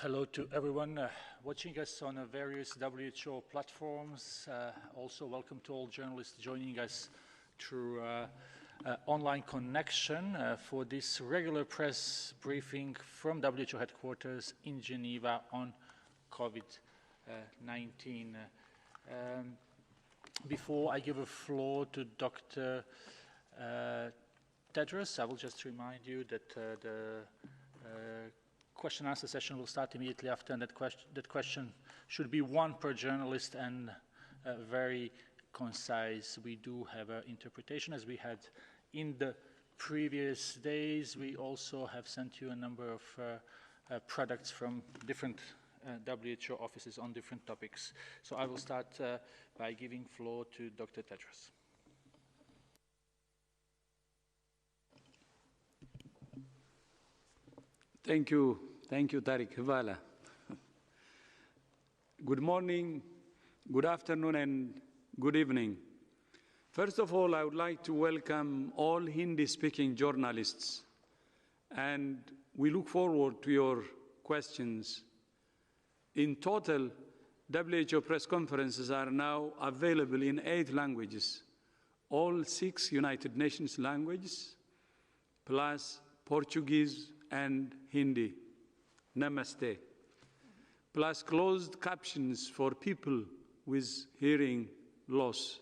Hello to everyone watching us on various WHO platforms. Also, welcome to all journalists joining us through online connection for this regular press briefing from WHO headquarters in Geneva on COVID-19. Before I give a floor to Dr. Tedros, I will just remind you that the question and answer session will start immediately after, and that question should be one per journalist and very concise. We do have an interpretation as we had in the previous days. We also have sent you a number of products from different WHO offices on different topics. So I will start by giving floor to Dr. Tedros. Thank you, Tariq Hvala. Good morning, good afternoon, and good evening. First of all, I would like to welcome all Hindi-speaking journalists, and we look forward to your questions. In total, WHO press conferences are now available in 8 languages, all 6 United Nations languages, plus Portuguese and Hindi, Namaste, plus closed captions for people with hearing loss.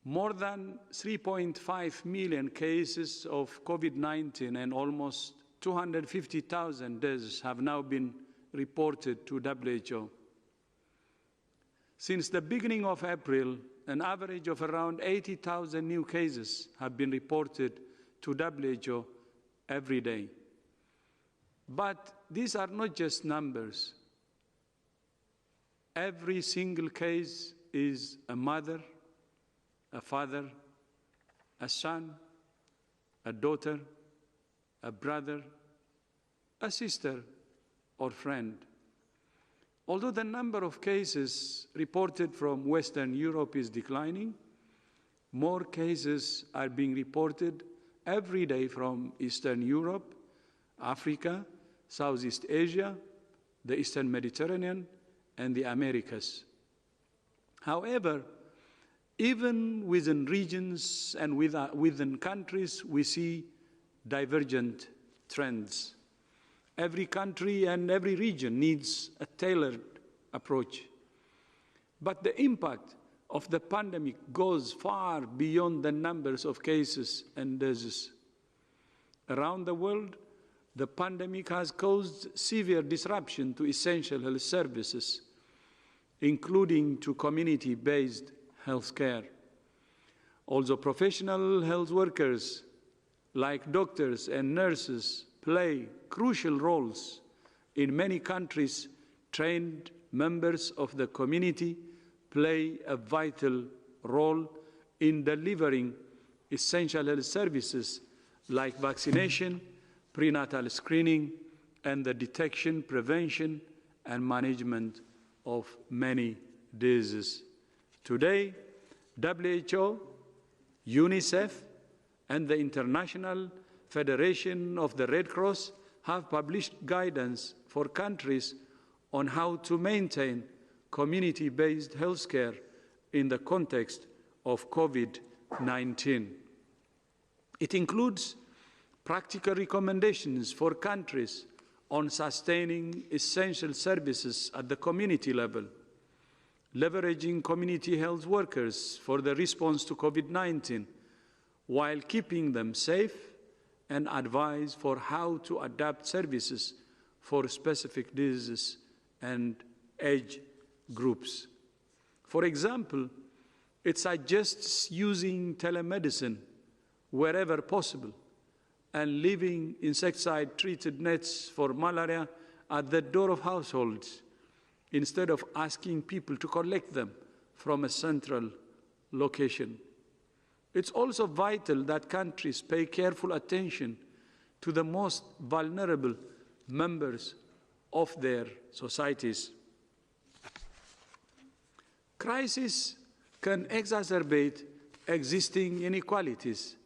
More than 3.5 million cases of COVID-19 and almost 250,000 deaths have now been reported to WHO. Since the beginning of April, an average of around 80,000 new cases have been reported to WHO every day. But these are not just numbers. Every single case is a mother, a father, a son, a daughter, a brother, a sister, or friend. Although the number of cases reported from Western Europe is declining, more cases are being reported every day from Eastern Europe, Africa, Southeast Asia, the Eastern Mediterranean, and the Americas. However, even within regions and within countries, we see divergent trends. Every country and every region needs a tailored approach. But the impact of the pandemic goes far beyond the numbers of cases and deaths. Around the world, the pandemic has caused severe disruption to essential health services, including to community-based health care. Also, professional health workers, like doctors and nurses, play crucial roles. In many countries, trained members of the community play a vital role in delivering essential health services like vaccination, prenatal screening, and the detection, prevention, and management of many diseases. Today, WHO, UNICEF, and the International Federation of the Red Cross have published guidance for countries on how to maintain community-based healthcare in the context of COVID-19. It includes practical recommendations for countries on sustaining essential services at the community level, leveraging community health workers for the response to COVID-19, while keeping them safe, and advice for how to adapt services for specific diseases and age groups. For example, it suggests using telemedicine wherever possible and leaving insecticide-treated nets for malaria at the door of households instead of asking people to collect them from a central location. It's also vital that countries pay careful attention to the most vulnerable members of their societies. Crisis can exacerbate existing inequalities,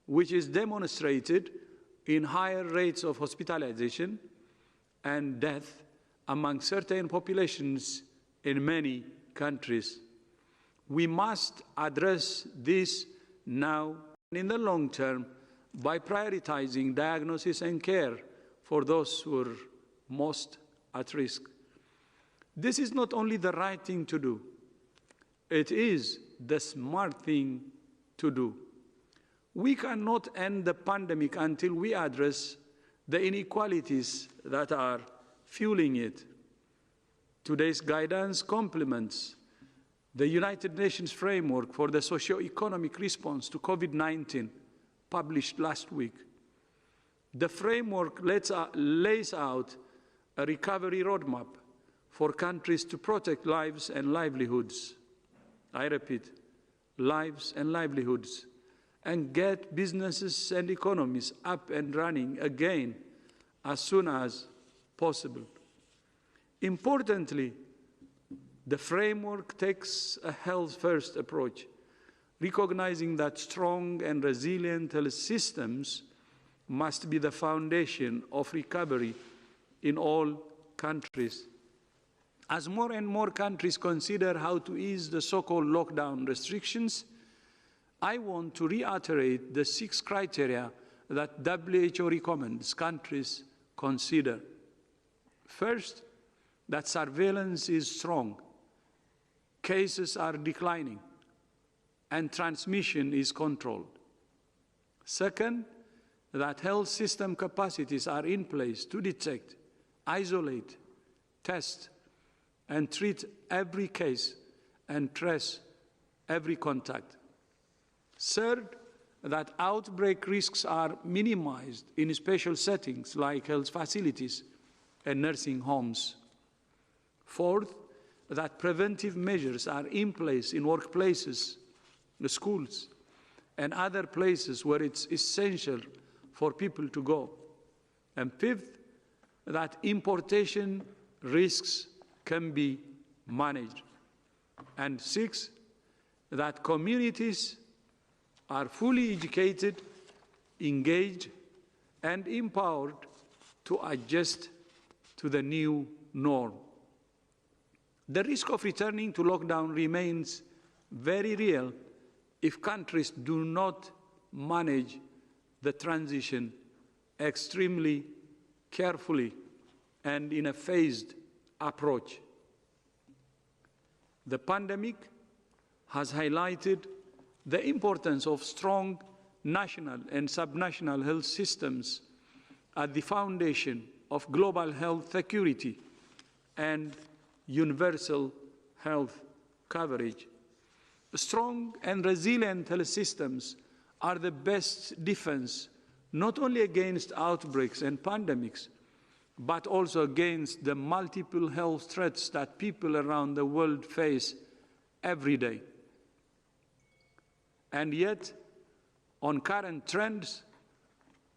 which is demonstrated in higher rates of hospitalization and death among certain populations in many countries. We must address this now and in the long term by prioritizing diagnosis and care for those who are most at risk. This is not only the right thing to do, it is the smart thing to do. We cannot end the pandemic until we address the inequalities that are fueling it. Today's guidance complements the United Nations framework for the socio-economic response to COVID-19, published last week. The framework lays out a recovery roadmap for countries to protect lives and livelihoods. I repeat, lives and livelihoods, and get businesses and economies up and running again as soon as possible. Importantly, the framework takes a health-first approach, recognizing that strong and resilient health systems must be the foundation of recovery in all countries. As more and more countries consider how to ease the so-called lockdown restrictions, I want to reiterate the 6 criteria that WHO recommends countries consider. First, that surveillance is strong, cases are declining, and transmission is controlled. Second, that health system capacities are in place to detect, isolate, test, and treat every case and trace every contact. Third, that outbreak risks are minimized in special settings like health facilities and nursing homes. Fourth, that preventive measures are in place in workplaces, the schools, and other places where it's essential for people to go. And fifth, that importation risks can be managed. And sixth, that communities are fully educated, engaged, and empowered to adjust to the new norm. The risk of returning to lockdown remains very real if countries do not manage the transition extremely carefully and in a phased approach. The pandemic has highlighted the importance of strong national and subnational health systems at the foundation of global health security and universal health coverage. Strong and resilient health systems are the best defense, not only against outbreaks and pandemics, but also against the multiple health threats that people around the world face every day. And yet, on current trends,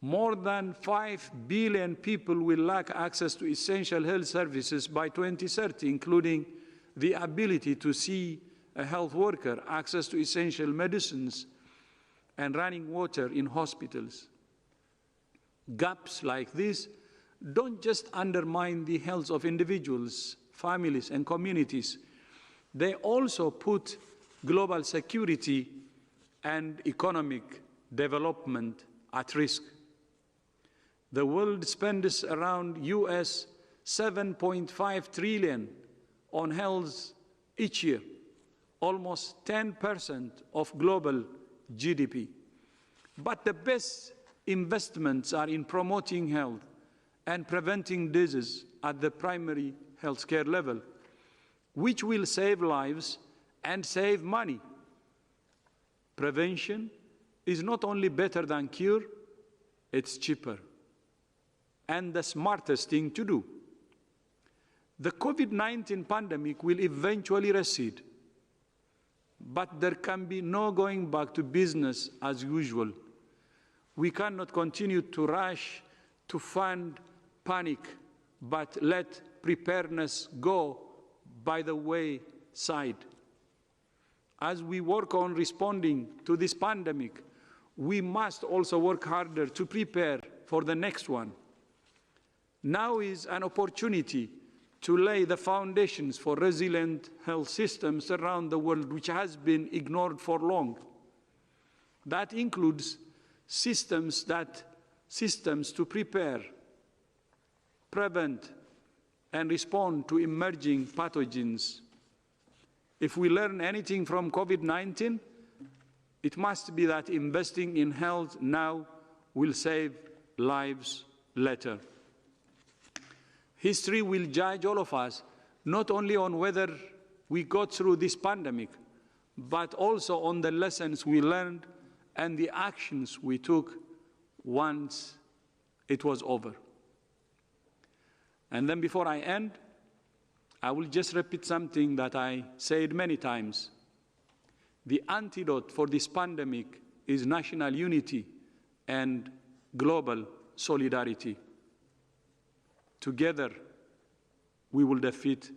more than 5 billion people will lack access to essential health services by 2030, including the ability to see a health worker, access to essential medicines, and running water in hospitals. Gaps like this don't just undermine the health of individuals, families, and communities. They also put global security and economic development at risk. The world spends around US $7.5 trillion on health each year, almost 10% of global GDP. But the best investments are in promoting health and preventing disease at the primary healthcare level, which will save lives and save money. Prevention is not only better than cure, it's cheaper and the smartest thing to do. The COVID-19 pandemic will eventually recede, but there can be no going back to business as usual. We cannot continue to rush to fund panic, but let preparedness go by the wayside. As we work on responding to this pandemic, we must also work harder to prepare for the next one. Now is an opportunity to lay the foundations for resilient health systems around the world, which has been ignored for long. That includes systems to prepare, prevent, and respond to emerging pathogens. If we learn anything from COVID-19, it must be that investing in health now will save lives later. History will judge all of us, not only on whether we got through this pandemic, but also on the lessons we learned and the actions we took once it was over. And then before I end, I will just repeat something that I said many times. The antidote for this pandemic is national unity and global solidarity. Together, we will defeat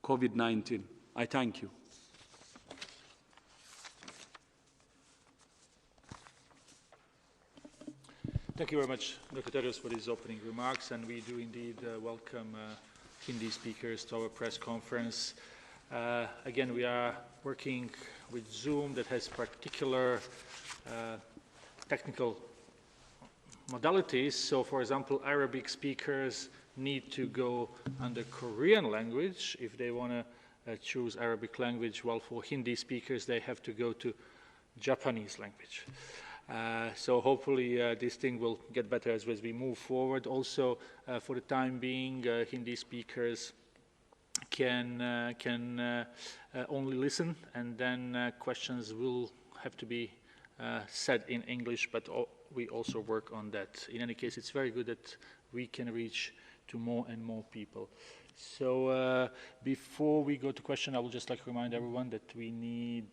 COVID-19. I thank you. Thank you very much, Dr. Tedros, for these opening remarks, and we do indeed welcome Hindi speakers to our press conference. Again, we are working with Zoom that has particular technical modalities. So, for example, Arabic speakers need to go under Korean language if they want to choose Arabic language, while for Hindi speakers they have to go to Japanese language. So hopefully this thing will get better as we move forward. Also, for the time being, Hindi speakers can only listen, and then questions will have to be said in English, but we also work on that. In any case, it's very good that we can reach to more and more people. So before we go to question, I would just like to remind everyone that we need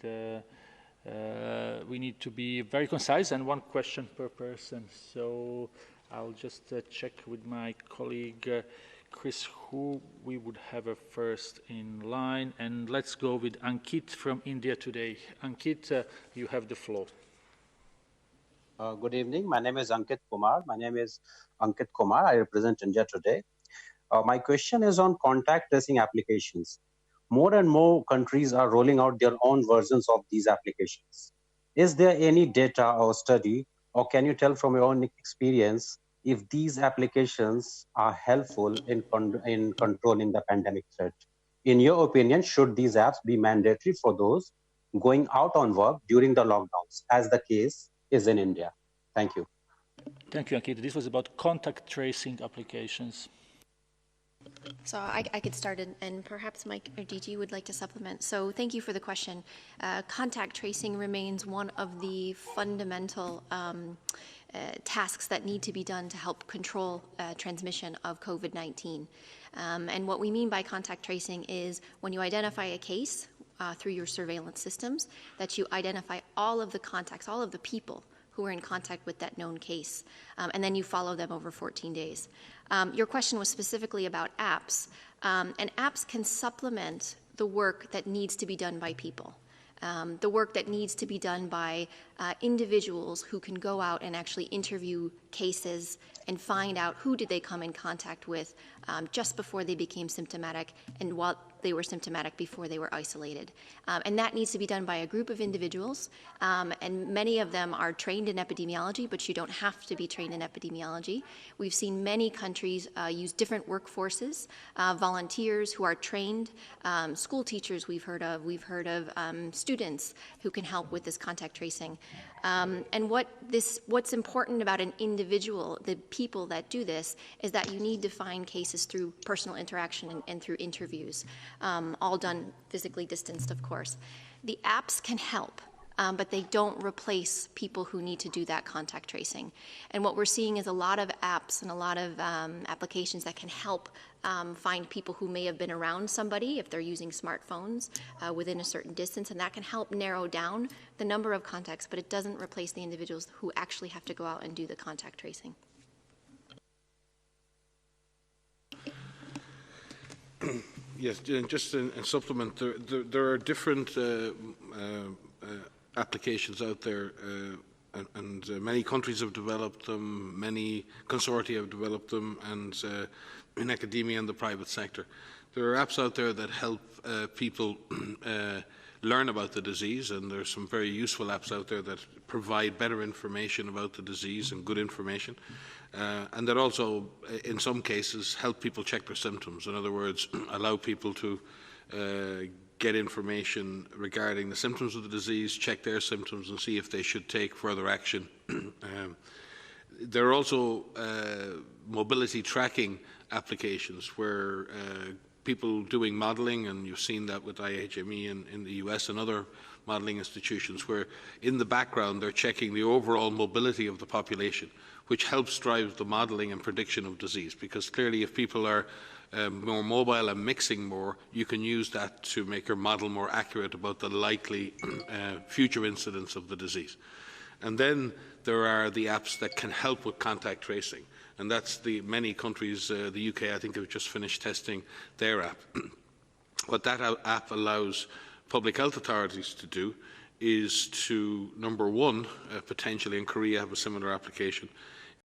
to be very concise, and one question per person. So I'll just check with my colleague Chris who we would have first in line, and let's go with Ankit from India today. Ankit, you have the floor. Good evening. My name is Ankit Kumar. I represent India today. My question is on contact tracing applications. More and more countries are rolling out their own versions of these applications. Is there any data or study, or can you tell from your own experience if these applications are helpful in controlling the pandemic threat? In your opinion, should these apps be mandatory for those going out on work during the lockdowns, as the case is in India? Thank you. Thank you, Ankit. This was about contact tracing applications. So I could start, and perhaps Mike or DG would like to supplement. So thank you for the question. Contact tracing remains one of the fundamental tasks that need to be done to help control transmission of COVID-19. And what we mean by contact tracing is when you identify a case through your surveillance systems, that you identify all of the contacts, all of the people who are in contact with that known case, and then you follow them over 14 days. Your question was specifically about apps, and apps can supplement the work that needs to be done by people. The work that needs to be done by individuals who can go out and actually interview cases and find out who did they come in contact with just before they became symptomatic and while they were symptomatic before they were isolated. And that needs to be done by a group of individuals, and many of them are trained in epidemiology, but you don't have to be trained in epidemiology. We've seen many countries use different workforces, volunteers who are trained, school teachers we've heard of students who can help with this contact tracing. And what's important about an individual, the people that do this, is that you need to find cases through personal interaction and through interviews, all done physically distanced, of course. The apps can help, but they don't replace people who need to do that contact tracing. And what we're seeing is a lot of apps and a lot of applications that can help find people who may have been around somebody if they're using smartphones within a certain distance, and that can help narrow down the number of contacts, but it doesn't replace the individuals who actually have to go out and do the contact tracing. Yes, just in supplement, there are different applications out there. many countries have developed them, many consortia have developed them, and in academia and the private sector. There are apps out there that help people learn about the disease, and there are some very useful apps out there that provide better information about the disease and good information, and that also, in some cases, help people check their symptoms. In other words, allow people to get information regarding the symptoms of the disease, check their symptoms, and see if they should take further action. There are also mobility tracking applications where people doing modelling, and you've seen that with IHME in the US and other modelling institutions, where in the background they're checking the overall mobility of the population, which helps drive the modelling and prediction of disease. Because clearly, if people are more mobile and mixing more, you can use that to make your model more accurate about the likely future incidence of the disease. And then there are the apps that can help with contact tracing. And that's the many countries, the UK, I think, have just finished testing their app. What that app allows public health authorities to do is to, number one, potentially, and Korea have a similar application,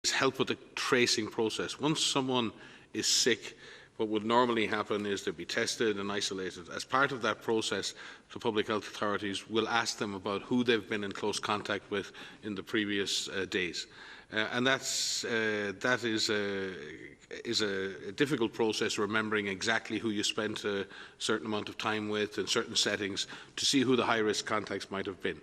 is help with the tracing process. Once someone is sick, what would normally happen is they'd be tested and isolated. As part of that process, the public health authorities will ask them about who they've been in close contact with in the previous days. And that is a difficult process, remembering exactly who you spent a certain amount of time with in certain settings to see who the high-risk contacts might have been.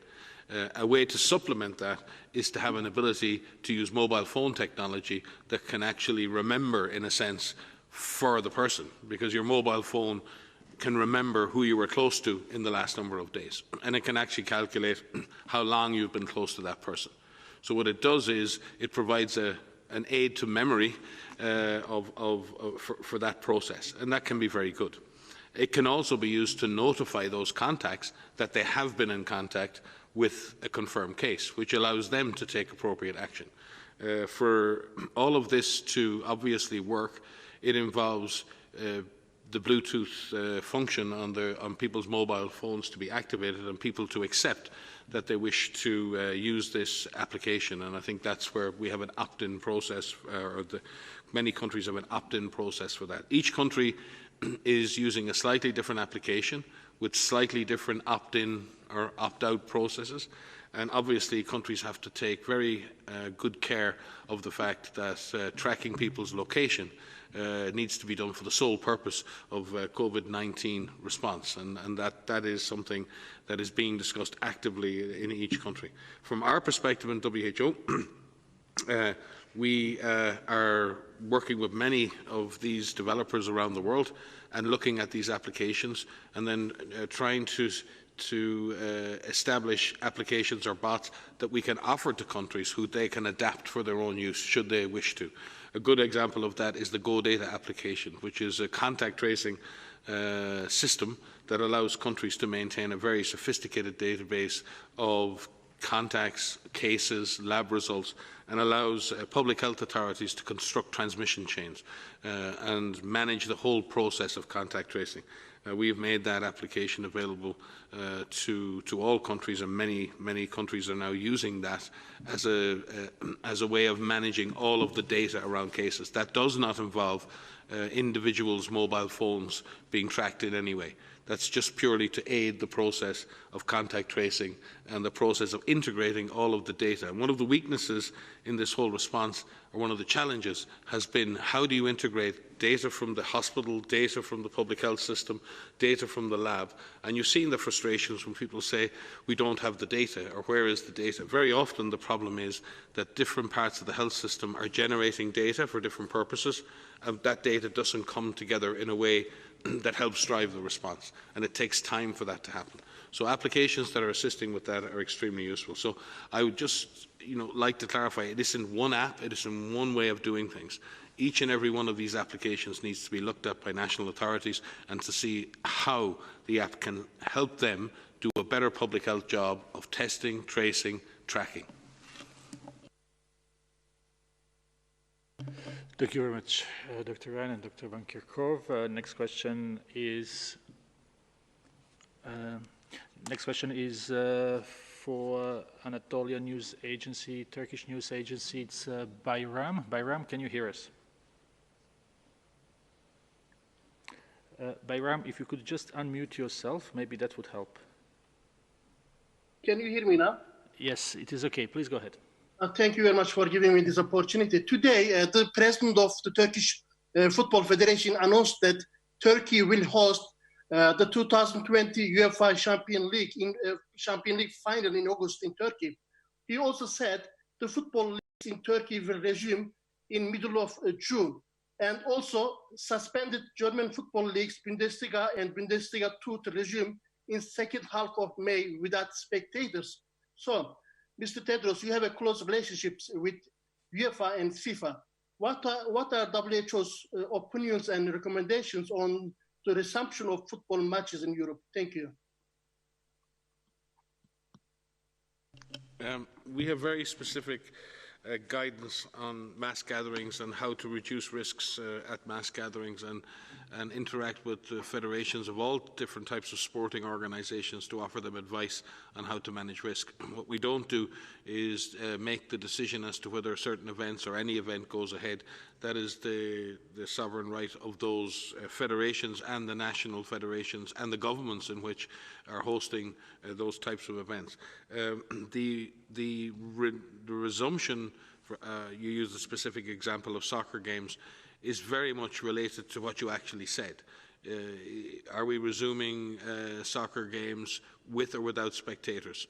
A way to supplement that is to have an ability to use mobile phone technology that can actually remember, in a sense, for the person, because your mobile phone can remember who you were close to in the last number of days, and it can actually calculate how long you've been close to that person. So what it does is it provides an aid to memory for that process, and that can be very good. It can also be used to notify those contacts that they have been in contact with a confirmed case, which allows them to take appropriate action. For all of this to obviously work, it involves the Bluetooth function on people's mobile phones to be activated and people to accept that they wish to use this application. And I think that's where we have an opt-in process, many countries have an opt-in process for that. Each country is using a slightly different application with slightly different opt-in or opt-out processes. And obviously, countries have to take very good care of the fact that tracking people's location needs to be done for the sole purpose of COVID-19 response, and that is something that is being discussed actively in each country. From our perspective in WHO, we are working with many of these developers around the world and looking at these applications and then trying to establish applications or bots that we can offer to countries who they can adapt for their own use should they wish to. A good example of that is the Go Data application, which is a contact tracing system that allows countries to maintain a very sophisticated database of contacts, cases, lab results, and allows public health authorities to construct transmission chains and manage the whole process of contact tracing. We have made that application available to all countries, and many countries are now using that as a way of managing all of the data around cases. That does not involve individuals' mobile phones being tracked in any way. That's just purely to aid the process of contact tracing and the process of integrating all of the data. And one of the weaknesses in this whole response, or one of the challenges, has been how do you integrate data from the hospital, data from the public health system, data from the lab. And you've seen the frustrations when people say, we don't have the data, or where is the data? Very often the problem is that different parts of the health system are generating data for different purposes, and that data doesn't come together in a way that helps drive the response, and it takes time for that to happen. So applications that are assisting with that are extremely useful. So I would just like to clarify, it isn't one app, it isn't one way of doing things. Each and every one of these applications needs to be looked at by national authorities and to see how the app can help them do a better public health job of testing, tracing, tracking. Thank you very much, Dr. Ryan and Dr. Van Kerkhove. Next question is for Anatolia News Agency, Turkish news agency. It's Bayram. Bayram, can you hear us? Bayram, if you could just unmute yourself, maybe that would help. Can you hear me now? Yes, it is okay. Please go ahead. Thank you very much for giving me this opportunity. Today, the president of the Turkish Football Federation announced that Turkey will host the 2020 UEFA Champions League final in August in Turkey. He also said the football leagues in Turkey will resume in middle of June, and also suspended German football leagues Bundesliga and Bundesliga 2 to resume in second half of May without spectators. So, Mr. Tedros, you have a close relationships with UEFA and FIFA. What are WHO's opinions and recommendations on the resumption of football matches in Europe? Thank you. We have very specific guidance on mass gatherings and how to reduce risks at mass gatherings and interact with federations of all different types of sporting organisations to offer them advice on how to manage risk. What we don't do is make the decision as to whether certain events or any event goes ahead. That is the sovereign right of those federations and the national federations and the governments in which are hosting those types of events. The resumption, you used the specific example of soccer games, is very much related to what you actually said. Are we resuming soccer games with or without spectators?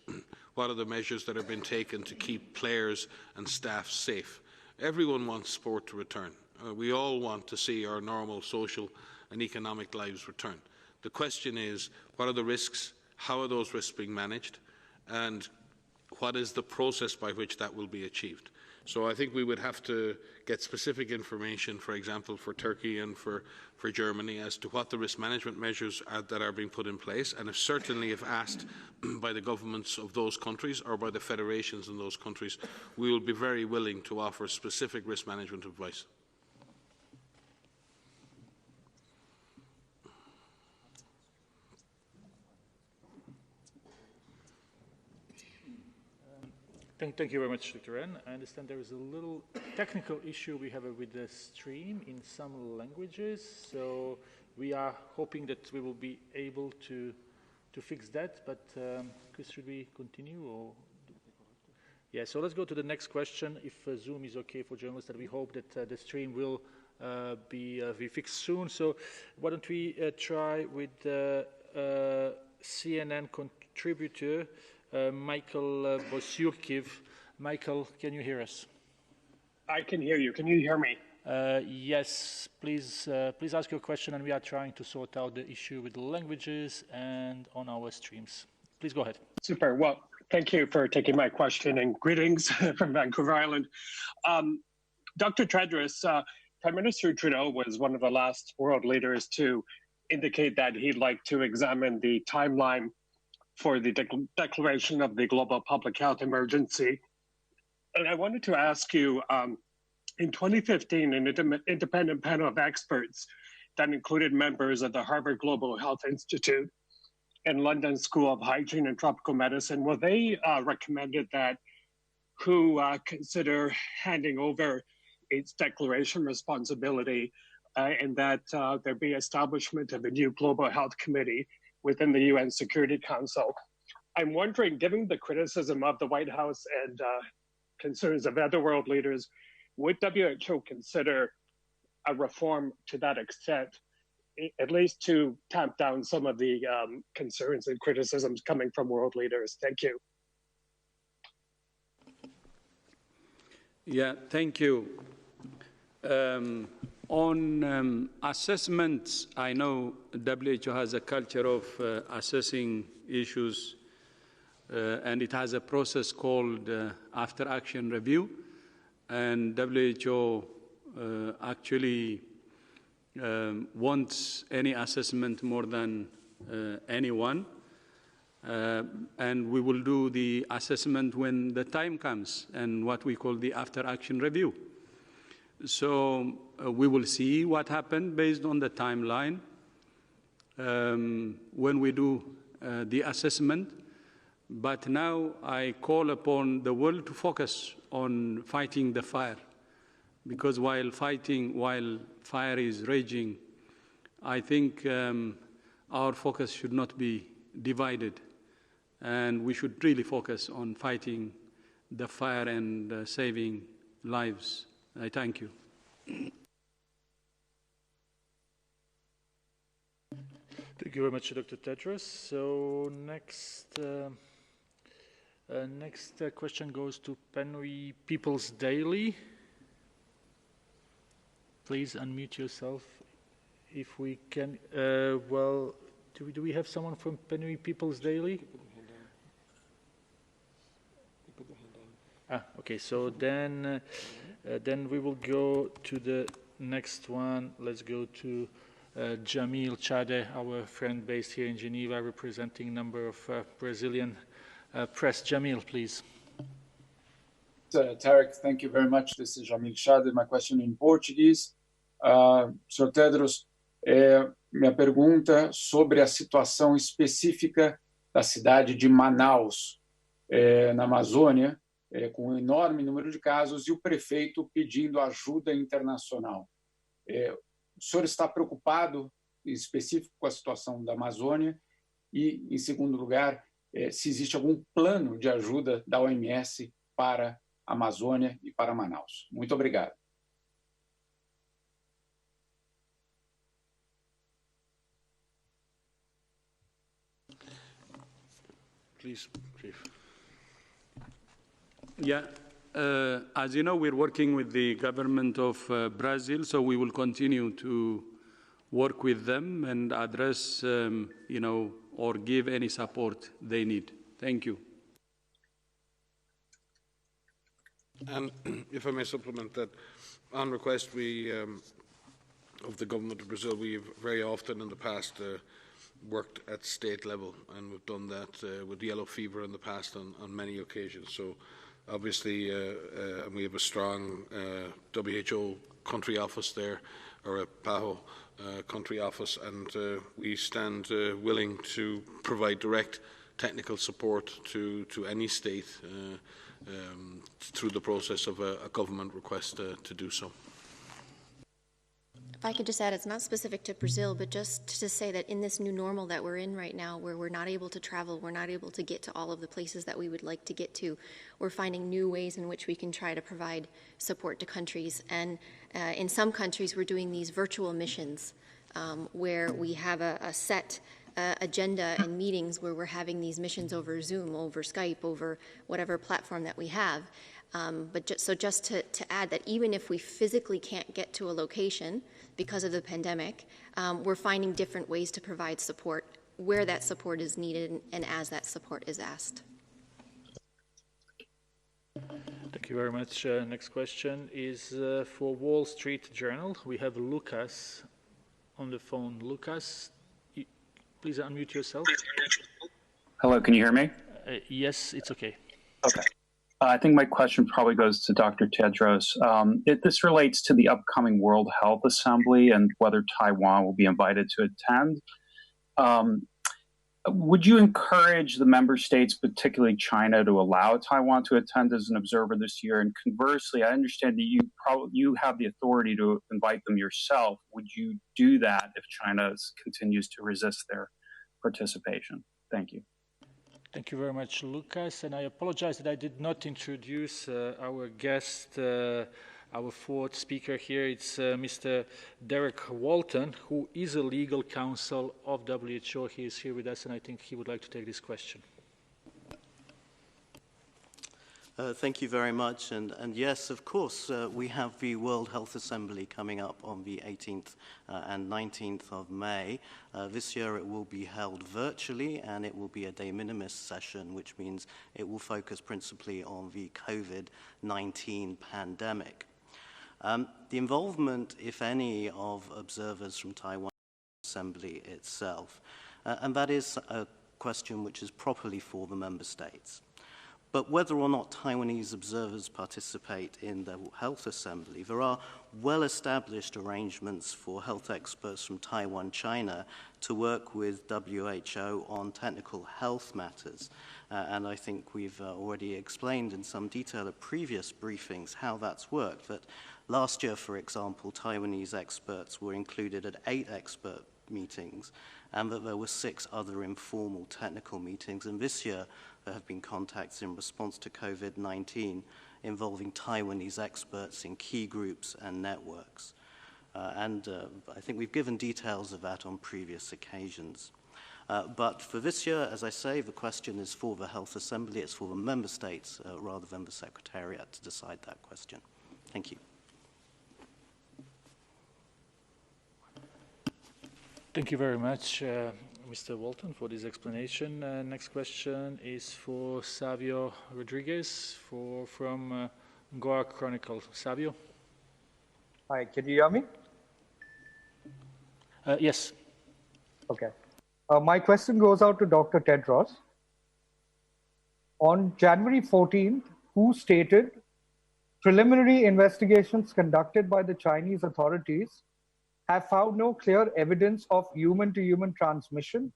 What are the measures that have been taken to keep players and staff safe? Everyone wants sport to return. We all want to see our normal social and economic lives return. The question is, what are the risks? How are those risks being managed? And what is the process by which that will be achieved? So I think we would have to get specific information, for example, for Turkey and for Germany as to what the risk management measures are that are being put in place. And certainly if asked by the governments of those countries or by the federations in those countries, we will be very willing to offer specific risk management advice. Thank you very much, Dr. N. I understand there is a little technical issue we have with the stream in some languages, so we are hoping that we will be able to fix that, but Chris, should we continue? Or? Yeah, so let's go to the next question. If Zoom is okay for journalists, that we hope that the stream will be fixed soon. So why don't we try with CNN contributor, Michael Bosyurkiv. Michael, can you hear us? I can hear you. Can you hear me? Yes, please ask your question, and we are trying to sort out the issue with the languages and on our streams. Please go ahead. Super. Well, thank you for taking my question, and greetings from Vancouver Island. Dr. Tedros, Prime Minister Trudeau was one of the last world leaders to indicate that he'd like to examine the timeline for the declaration of the global public health emergency. And I wanted to ask you, in 2015, an independent panel of experts that included members of the Harvard Global Health Institute and London School of Hygiene and Tropical Medicine, well, they recommended that WHO consider handing over its declaration responsibility and that there be establishment of a new global health committee within the UN Security Council. I'm wondering, given the criticism of the White House and concerns of other world leaders, would WHO consider a reform to that extent, at least to tamp down some of the concerns and criticisms coming from world leaders? Thank you. Yeah, thank you. On assessments, I know WHO has a culture of assessing issues, and it has a process called after action review. And WHO actually wants any assessment more than anyone. And we will do the assessment when the time comes, and what we call the after action review. So we will see what happened based on the timeline when we do the assessment. But now I call upon the world to focus on fighting the fire, because while fire is raging, I think our focus should not be divided, and we should really focus on fighting the fire and saving lives. I thank you. Thank you very much, Dr. Tedros. So next question goes to Penry People's Daily. Please unmute yourself if we can. Well, do we have someone from Penry People's Daily? Okay, so then we will go to the next one. Let's go to Jamil Chade, our friend based here in Geneva, representing a number of Brazilian press. Jamil, please. Tarek, thank you very much. This is Jamil Chade. My question in Portuguese. Sr. Tedros, minha pergunta sobre a situação específica da cidade de Manaus, na Amazônia, com um enorme número de casos, e o prefeito pedindo ajuda internacional. O senhor está preocupado, em específico, com a situação da Amazônia? E, em segundo lugar, se existe algum plano de ajuda da OMS para a Amazônia e para Manaus? Muito obrigado. Please, Chief. Yeah. As you know, we're working with the government of Brazil, so we will continue to work with them and address, or give any support they need. Thank you. And if I may supplement that, on request of the government of Brazil, we've very often in the past worked at state level, and we've done that with yellow fever in the past on many occasions. So obviously, and we have a strong WHO country office there, or a PAHO country office, and we stand willing to provide direct technical support to any state through the process of a government request to do so. If I could just add, it's not specific to Brazil, but just to say that in this new normal that we're in right now, where we're not able to travel, we're not able to get to all of the places that we would like to get to, we're finding new ways in which we can try to provide support to countries. And in some countries, we're doing these virtual missions where we have a set agenda and meetings where we're having these missions over Zoom, over Skype, over whatever platform that we have. But just to add that even if we physically can't get to a location because of the pandemic, we're finding different ways to provide support where that support is needed and as that support is asked. Thank you very much. Next question is for Wall Street Journal. We have Lucas on the phone. Lucas, please unmute yourself. Hello, can you hear me? Yes, it's okay. Okay. I think my question probably goes to Dr. Tedros. This relates to the upcoming World Health Assembly and whether Taiwan will be invited to attend. Would you encourage the member states, particularly China, to allow Taiwan to attend as an observer this year? And conversely, I understand that you have the authority to invite them yourself. Would you do that if China continues to resist their participation? Thank you. Thank you very much, Lucas. And I apologize that I did not introduce our guest, our fourth speaker here. It's Mr. Derek Walton, who is a legal counsel of WHO. He is here with us, and I think he would like to take this question. Thank you very much. And yes, of course, we have the World Health Assembly coming up on the 18th and 19th of May. This year it will be held virtually, and it will be a de minimis session, which means it will focus principally on the COVID-19 pandemic. The involvement, if any, of observers from Taiwan Assembly itself, and that is a question which is properly for the member states. But whether or not Taiwanese observers participate in the Health Assembly, there are well-established arrangements for health experts from Taiwan, China, to work with WHO on technical health matters. And I think we've already explained in some detail at previous briefings how that's worked. That last year, for example, Taiwanese experts were included at 8 expert meetings, and that there were 6 other informal technical meetings. And this year, there have been contacts in response to COVID-19 involving Taiwanese experts in key groups and networks. I think we've given details of that on previous occasions. But for this year, as I say, the question is for the Health Assembly. It's for the member states rather than the Secretariat to decide that question. Thank you. Thank you very much, Mr. Walton, for this explanation. Next question is for Savio Rodriguez from Goa Chronicle. Savio? Hi, can you hear me? Yes. Okay. My question goes out to Dr. Tedros. On January 14th, WHO stated preliminary investigations conducted by the Chinese authorities have found no clear evidence of human-to-human transmission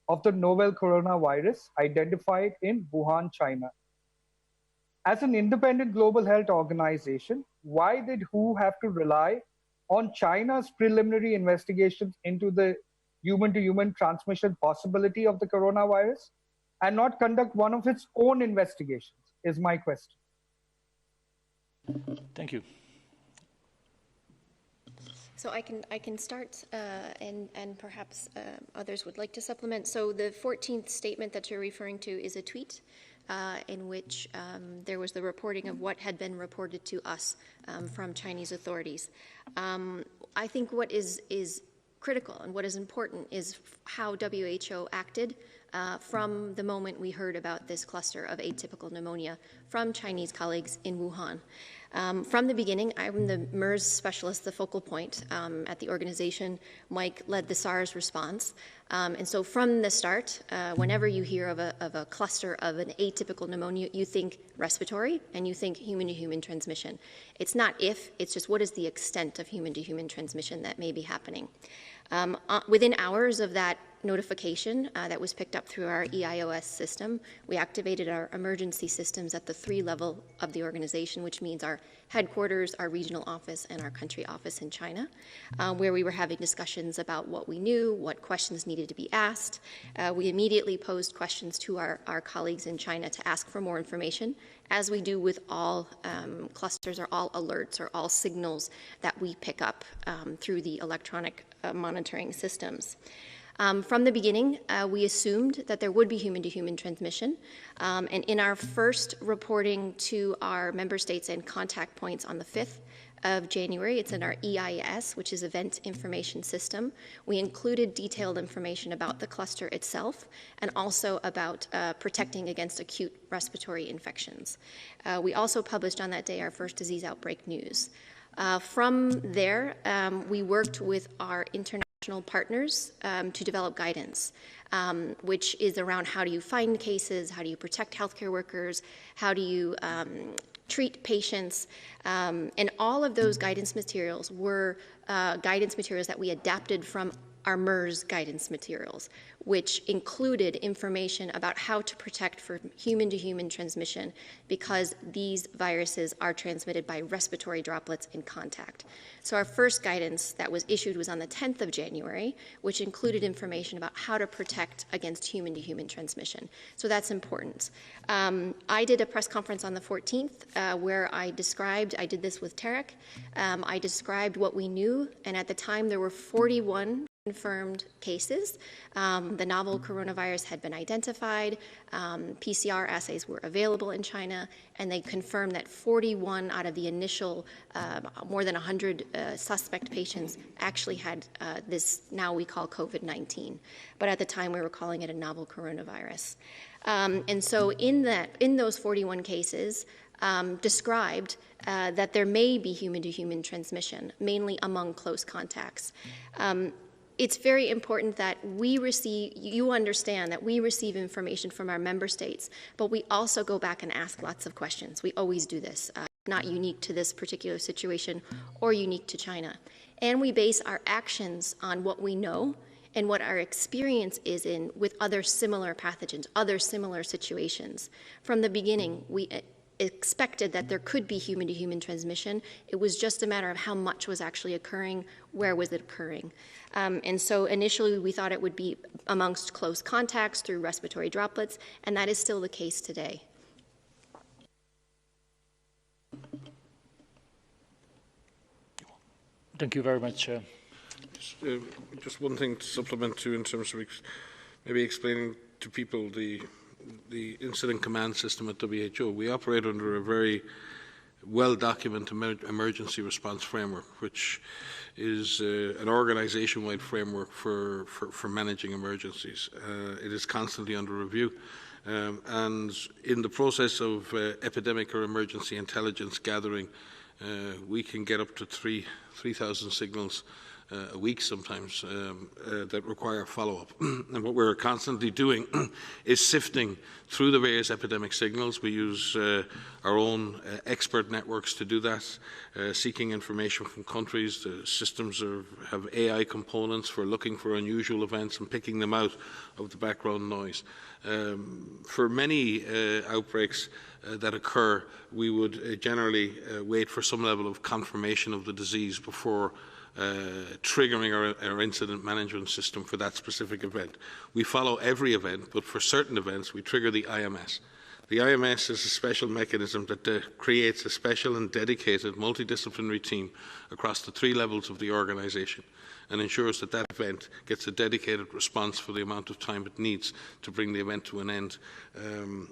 of the novel coronavirus identified in Wuhan, China. As an independent global health organization, why did WHO have to rely on China's preliminary investigations into the human-to-human transmission possibility of the coronavirus and not conduct one of its own investigations, is my question. Thank you. So I can start, and perhaps others would like to supplement. So the 14th statement that you're referring to is a tweet in which there was the reporting of what had been reported to us from Chinese authorities. I think what is critical and what is important is how WHO acted from the moment we heard about this cluster of atypical pneumonia from Chinese colleagues in Wuhan. From the beginning, I'm the MERS specialist, the focal point at the organization. Mike led the SARS response. And so from the start, whenever you hear of a cluster of an atypical pneumonia, you think respiratory and you think human-to-human transmission. It's not if, it's just what is the extent of human-to-human transmission that may be happening. Within hours of that notification that was picked up through our EIOS system, we activated our emergency systems at the 3 level of the organization, which means our headquarters, our regional office, and our country office in China, where we were having discussions about what we knew, what questions needed to be asked. We immediately posed questions to our colleagues in China to ask for more information, as we do with all clusters or all alerts or all signals that we pick up through the electronic monitoring systems. From the beginning, we assumed that there would be human-to-human transmission. And in our first reporting to our member states and contact points on the 5th of January, it's in our EIS, which is Event Information System. We included detailed information about the cluster itself and also about protecting against acute respiratory infections. We also published on that day our first disease outbreak news. From there, we worked with our international partners to develop guidance, which is around how do you find cases, how do you protect healthcare workers, how do you treat patients, and all of those guidance materials were guidance materials that we adapted from our MERS guidance materials, which included information about how to protect for human-to-human transmission because these viruses are transmitted by respiratory droplets in contact. So our first guidance that was issued was on the 10th of January, which included information about how to protect against human-to-human transmission. So that's important. I did a press conference on the 14th where I did this with Tarek, I described what we knew, and at the time there were 41 confirmed cases. The novel coronavirus had been identified, PCR assays were available in China, and they confirmed that 41 out of the initial more than 100 suspect patients actually had this now we call COVID-19. But at the time we were calling it a novel coronavirus. And so in those 41 cases, described that there may be human-to-human transmission, mainly among close contacts. It's very important that you understand that we receive information from our member states, but we also go back and ask lots of questions. We always do this, not unique to this particular situation or unique to China. And we base our actions on what we know and what our experience is with other similar pathogens, other similar situations. From the beginning, we expected that there could be human-to-human transmission. It was just a matter of how much was actually occurring, where was it occurring. And so initially we thought it would be amongst close contacts through respiratory droplets, and that is still the case today. Thank you very much. Just one thing to supplement too, in terms of maybe explaining to people the incident command system at WHO. We operate under a very well-documented emergency response framework, which is an organization-wide framework for managing emergencies. It is constantly under review. And in the process of epidemic or emergency intelligence gathering, we can get up to 3,000 signals a week sometimes that require follow-up. And what we're constantly doing is sifting through the various epidemic signals. We use our own expert networks to do that, seeking information from countries. The systems have AI components for looking for unusual events and picking them out of the background noise. For many outbreaks that occur, we would generally wait for some level of confirmation of the disease before triggering our incident management system for that specific event. We follow every event, but for certain events we trigger the IMS. The IMS is a special mechanism that creates a special and dedicated multidisciplinary team across the 3 levels of the organisation and ensures that that event gets a dedicated response for the amount of time it needs to bring the event to an end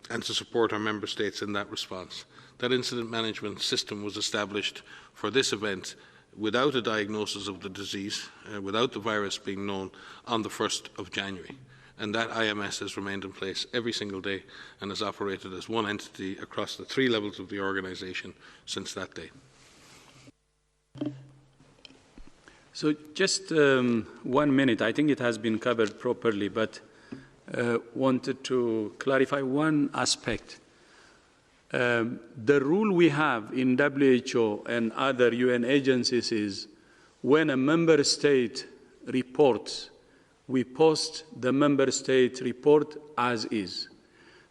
and to support our member states in that response. That incident management system was established for this event without a diagnosis of the disease, without the virus being known, on the 1st of January. And that IMS has remained in place every single day and has operated as one entity across the 3 levels of the organisation since that day. So just 1 minute. I think it has been covered properly, but wanted to clarify one aspect. The rule we have in WHO and other UN agencies is when a member state reports, we post the member state report as is.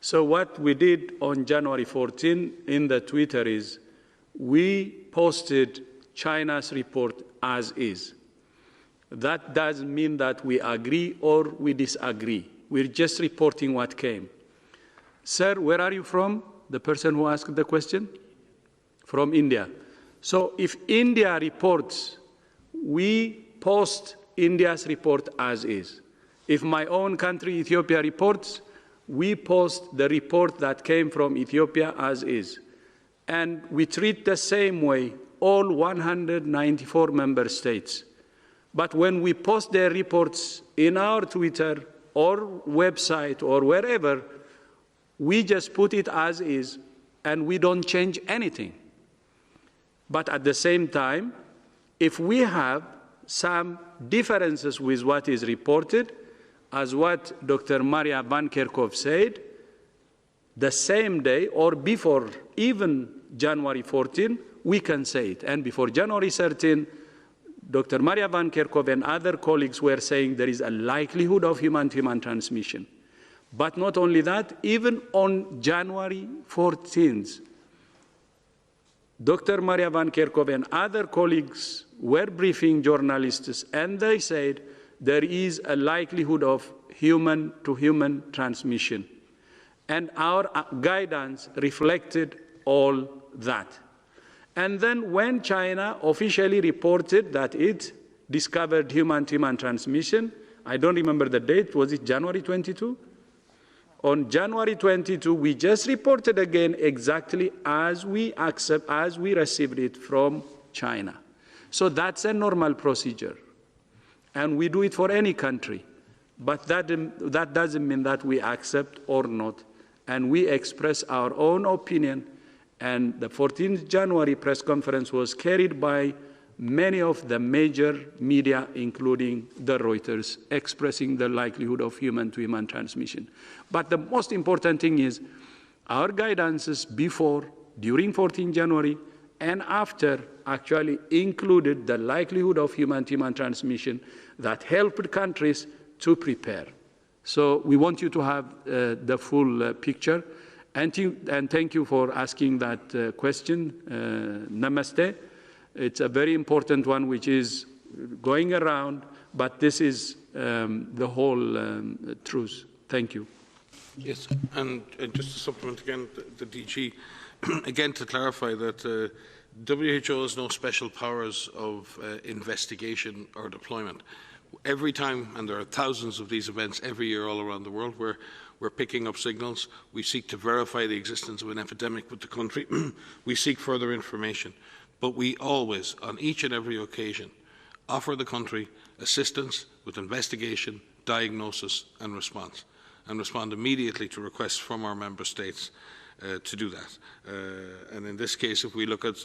So what we did on January 14 in the Twitter is we posted China's report as is. That doesn't mean that we agree or we disagree. We're just reporting what came. Sir, where are you from? The person who asked the question? From India. So if India reports, we post India's report as is. If my own country, Ethiopia, reports, we post the report that came from Ethiopia as is. And we treat the same way all 194 member states. But when we post their reports in our Twitter or website or wherever, we just put it as is, and we don't change anything. But at the same time, if we have some differences with what is reported, as what Dr. Maria Van Kerkhove said, the same day or before even January 14, we can say it. And before January 13, Dr. Maria Van Kerkhove and other colleagues were saying there is a likelihood of human-to-human transmission. But not only that, even on January 14th, Dr. Maria Van Kerkhove and other colleagues were briefing journalists, and they said there is a likelihood of human-to-human transmission. And our guidance reflected all that. And then when China officially reported that it discovered human-to-human transmission, I don't remember the date, was it January 22? On January 22, we just reported again exactly as we received it from China. So that's a normal procedure. And we do it for any country. But that doesn't mean that we accept or not. And we express our own opinion. And the 14th January press conference was carried by many of the major media, including the Reuters, expressing the likelihood of human-to-human transmission. But the most important thing is our guidances before, during 14 January, and after actually included the likelihood of human-to-human transmission that helped countries to prepare. So we want you to have the full picture. And thank you for asking that question. Namaste. It's a very important one, which is going around, but this is the whole truth. Thank you. Yes, and just to supplement again, the DG, again to clarify that WHO has no special powers of investigation or deployment. Every time, and there are thousands of these events every year all around the world, where we're picking up signals, we seek to verify the existence of an epidemic with the country, we seek further information. But we always, on each and every occasion, offer the country assistance with investigation, diagnosis and respond immediately to requests from our member states to do that. And in this case, if we look at,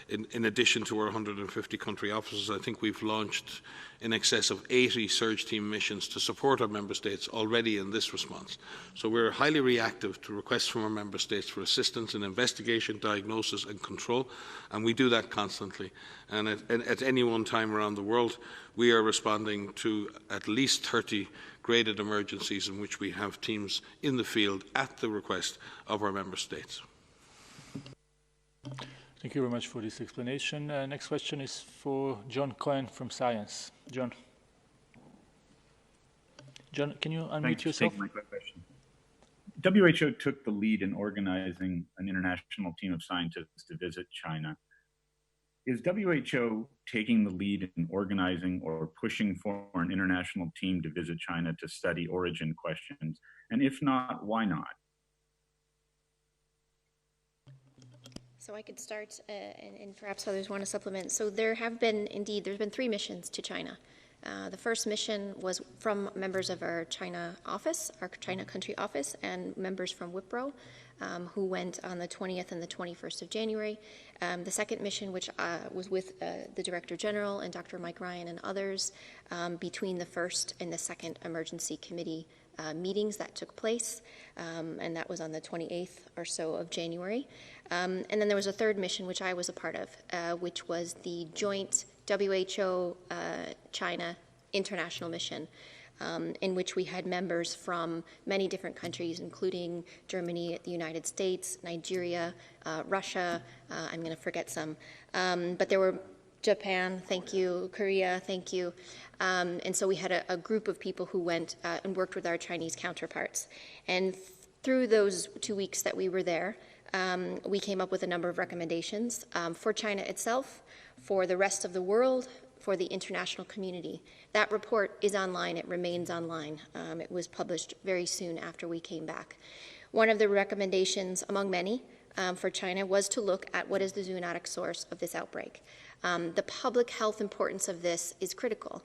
in addition to our 150 country offices, I think we've launched in excess of 80 surge team missions to support our member states already in this response. So we're highly reactive to requests from our member states for assistance in investigation, diagnosis and control, and we do that constantly. And at any one time around the world, we are responding to at least 30 graded emergencies in which we have teams in the field at the request of our member states. Thank you very much for this explanation. Next question is for John Cohen from Science. John, can you unmute yourself? Thanks for taking my question. WHO took the lead in organizing an international team of scientists to visit China. Is WHO taking the lead in organizing or pushing for an international team to visit China to study origin questions? And if not, why not? So I could start, and perhaps others want to supplement. So there's been 3 missions to China. The first mission was from members of our China office, our China country office, and members from WIPRO, who went on the 20th and the 21st of January. The second mission, which was with the Director General and Dr. Mike Ryan and others, between the first and the second emergency committee meetings that took place, and that was on the 28th or so of January. And then there was a third mission, which I was a part of, which was the joint WHO-China international mission, in which we had members from many different countries, including Germany, the United States, Nigeria, Russia, I'm going to forget some, but there were Japan, thank you, Korea, thank you. And so we had a group of people who went and worked with our Chinese counterparts. And through those 2 weeks that we were there, we came up with a number of recommendations for China itself, for the rest of the world, for the international community. That report is online. It remains online. It was published very soon after we came back. One of the recommendations, among many, for China was to look at what is the zoonotic source of this outbreak. The public health importance of this is critical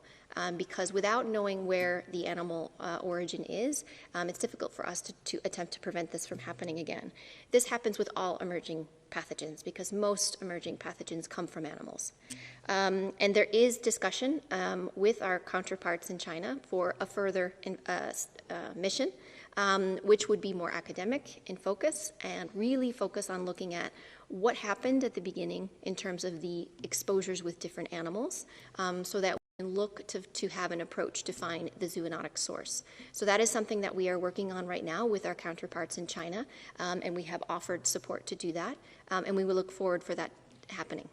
because without knowing where the animal origin is, it's difficult for us to attempt to prevent this from happening again. This happens with all emerging pathogens because most emerging pathogens come from animals. And there is discussion with our counterparts in China for a further mission, which would be more academic in focus and really focus on looking at what happened at the beginning in terms of the exposures with different animals, so that we can look to have an approach to find the zoonotic source. So that is something that we are working on right now with our counterparts in China, and we have offered support to do that, and we will look forward for that happening.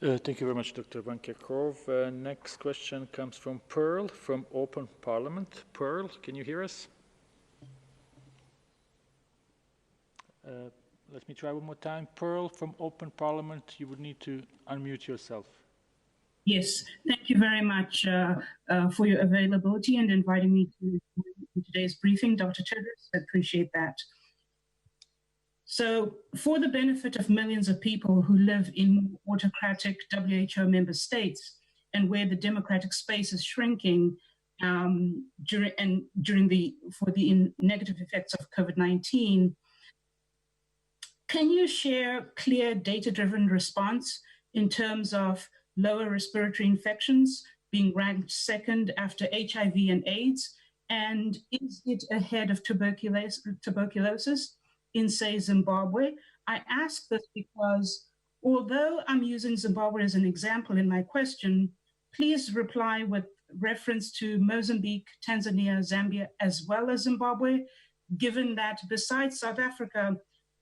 Thank you very much, Dr. Van Kerkhove. Next question comes from Pearl from Open Parliament. Pearl, can you hear us? Let me try one more time. Pearl from Open Parliament, you would need to unmute yourself. Yes, thank you very much for your availability and inviting me to today's briefing, Dr. Tedros. I appreciate that. So for the benefit of millions of people who live in autocratic WHO member states and where the democratic space is shrinking for the negative effects of COVID-19, can you share clear data-driven response in terms of lower respiratory infections being ranked second after HIV and AIDS? And is it ahead of tuberculosis in, say, Zimbabwe? I ask this because Although I'm using Zimbabwe as an example in my question, please reply with reference to Mozambique, Tanzania, Zambia, as well as Zimbabwe, given that besides South Africa,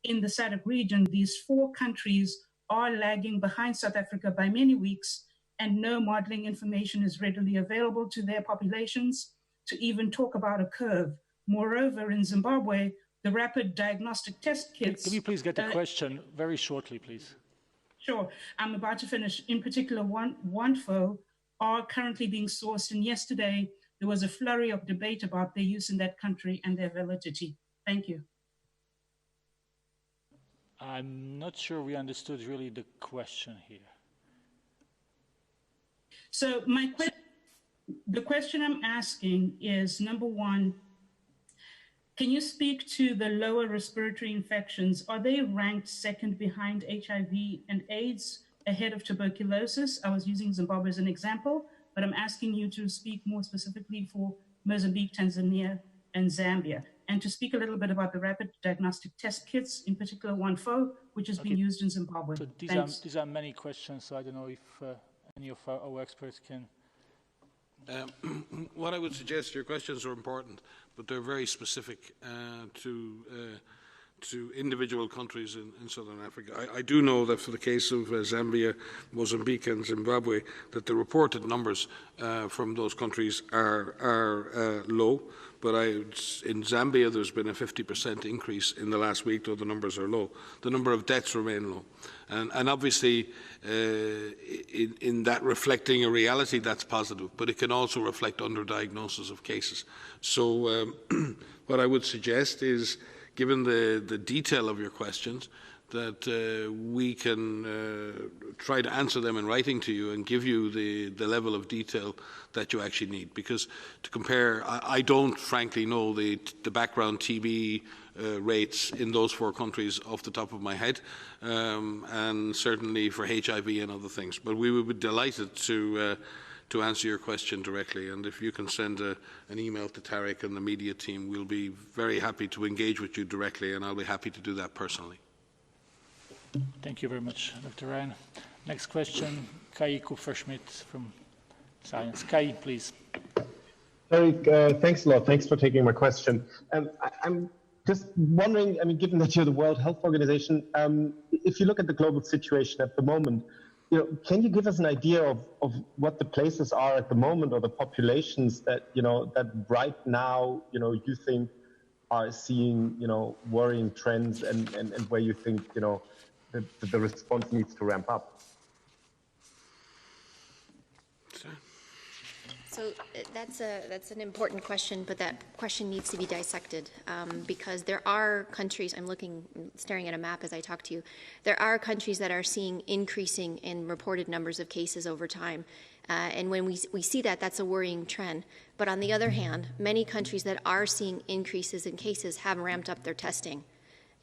in the SADC region, these 4 countries are lagging behind South Africa by many weeks, and no modeling information is readily available to their populations to even talk about a curve. Moreover, in Zimbabwe, the rapid diagnostic test kits... Can you please get the question very shortly, please? Sure. I'm about to finish. In particular, OneFo are currently being sourced, and yesterday there was a flurry of debate about their use in that country and their validity. Thank you. I'm not sure we understood really the question here. So the question I'm asking is, number one, can you speak to the lower respiratory infections? Are they ranked second behind HIV and AIDS, ahead of tuberculosis? I was using Zimbabwe as an example, but I'm asking you to speak more specifically for Mozambique, Tanzania, and Zambia, and to speak a little bit about the rapid diagnostic test kits, in particular OneFo, which is being used in Zimbabwe. So these are many questions, so I don't know if any of our experts can... What I would suggest, your questions are important, but they're very specific to individual countries in Southern Africa. I do know that for the case of Zambia, Mozambique and Zimbabwe, that the reported numbers from those countries are low, but in Zambia there's been a 50% increase in the last week, though the numbers are low. The number of deaths remain low. And obviously, in that reflecting a reality, that's positive, but it can also reflect underdiagnosis of cases. So what I would suggest is, given the detail of your questions, that we can try to answer them in writing to you and give you the level of detail that you actually need. Because to compare, I don't frankly know the background TB rates in those 4 countries off the top of my head, and certainly for HIV and other things. But we would be delighted to answer your question directly, and if you can send an email to Tarek and the media team, we'll be very happy to engage with you directly, and I'll be happy to do that personally. Thank you very much, Dr. Ryan. Next question, Kai Kupferschmidt from Science. Kai, please. Tarek, thanks a lot. Thanks for taking my question. I'm just wondering, I mean, given that you're the World Health Organization, if you look at the global situation at the moment, can you give us an idea of what the places are at the moment, or the populations that, that right now, you think are seeing, worrying trends, and where you think, the response needs to ramp up? So that's an important question, but that question needs to be dissected because there are countries, staring at a map as I talk to you, there are countries that are seeing increasing in reported numbers of cases over time. And when we see that, that's a worrying trend. But on the other hand, many countries that are seeing increases in cases have ramped up their testing.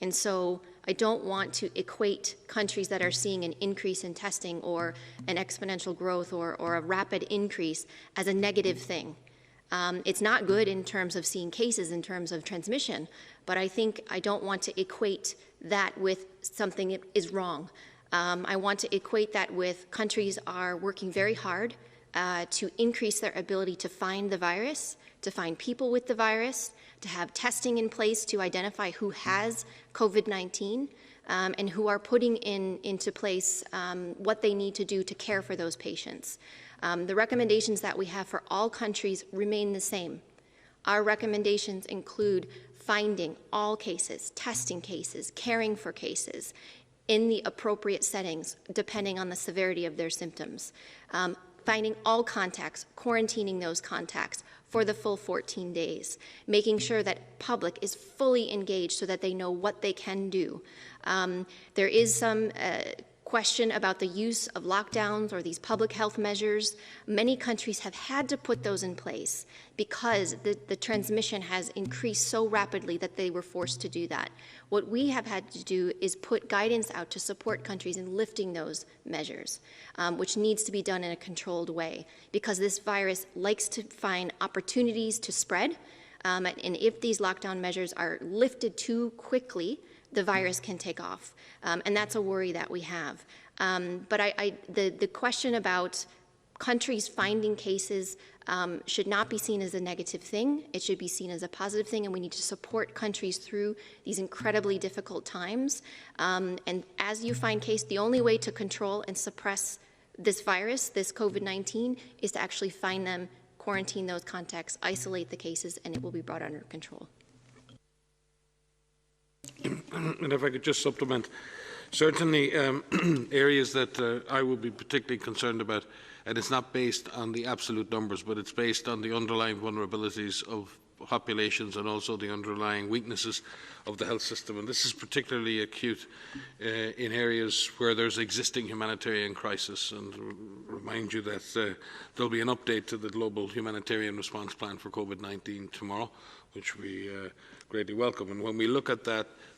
And so I don't want to equate countries that are seeing an increase in testing or an exponential growth or a rapid increase as a negative thing. It's not good in terms of seeing cases, in terms of transmission, but I think I don't want to equate that with something that is wrong. I want to equate that with countries are working very hard to increase their ability to find the virus, to find people with the virus, to have testing in place to identify who has COVID-19, and who are putting into place what they need to do to care for those patients. The recommendations that we have for all countries remain the same. Our recommendations include finding all cases, testing cases, caring for cases in the appropriate settings, depending on the severity of their symptoms. Finding all contacts, quarantining those contacts for the full 14 days, making sure that public is fully engaged so that they know what they can do. There is some question about the use of lockdowns or these public health measures. Many countries have had to put those in place because the transmission has increased so rapidly that they were forced to do that. What we have had to do is put guidance out to support countries in lifting those measures, which needs to be done in a controlled way because this virus likes to find opportunities to spread. And if these lockdown measures are lifted too quickly, the virus can take off. And that's a worry that we have. But the question about countries finding cases should not be seen as a negative thing. It should be seen as a positive thing, and we need to support countries through these incredibly difficult times. And as you find cases, the only way to control and suppress this virus, this COVID-19, is to actually find them, quarantine those contacts, isolate the cases, and it will be brought under control. And if I could just supplement, certainly areas that I would be particularly concerned about, and it's not based on the absolute numbers, but it's based on the underlying vulnerabilities of populations and also the underlying weaknesses of the health system. And this is particularly acute in areas where there's existing humanitarian crisis. And remind you that there'll be an update to the global humanitarian response plan for COVID-19 tomorrow, which we greatly welcome. And when we look at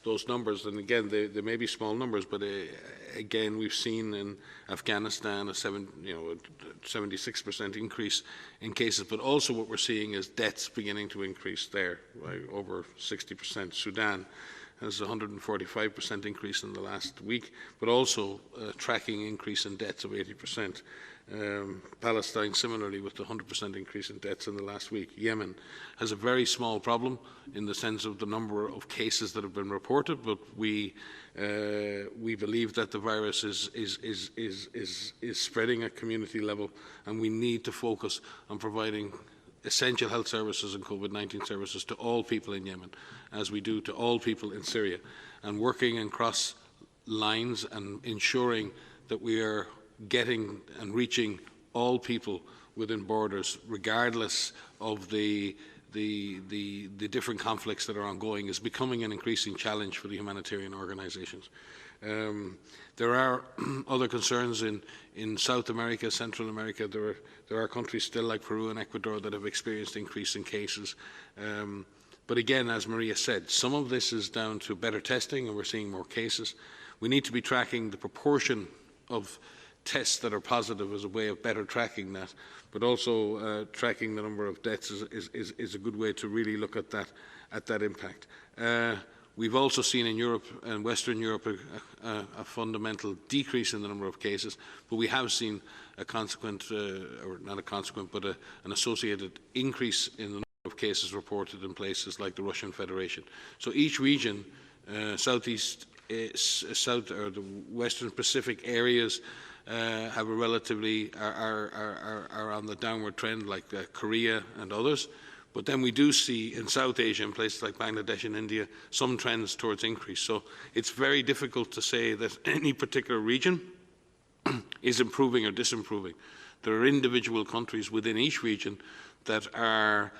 those numbers, and again, they may be small numbers, but again, we've seen in Afghanistan a 76% increase in cases, but also what we're seeing is deaths beginning to increase there, by over 60%. Sudan has a 145% increase in the last week, but also a tracking increase in deaths of 80%. Palestine similarly with the 100% increase in deaths in the last week. Yemen has a very small problem in the sense of the number of cases that have been reported, but we believe that the virus is spreading at community level, and we need to focus on providing essential health services and COVID-19 services to all people in Yemen, as we do to all people in Syria, and working across lines and ensuring that we are getting and reaching all people within borders, regardless of the different conflicts that are ongoing, is becoming an increasing challenge for the humanitarian organisations. There are other concerns in South America, Central America. There are countries still like Peru and Ecuador that have experienced increase in cases. But again, as Maria said, some of this is down to better testing, and we're seeing more cases. We need to be tracking the proportion of tests that are positive as a way of better tracking that, but also tracking the number of deaths is a good way to really look at that impact. We've also seen in Europe and Western Europe a fundamental decrease in the number of cases, but we have seen a consequent, or not a consequent, but an associated increase in the number of cases reported in places like the Russian Federation. So each region, Southeast, South or the Western Pacific areas, have a relatively are on the downward trend, like Korea and others. But then we do see in South Asia, in places like Bangladesh and India, some trends towards increase. So it's very difficult to say that any particular region is improving or disimproving. There are individual countries within each region that are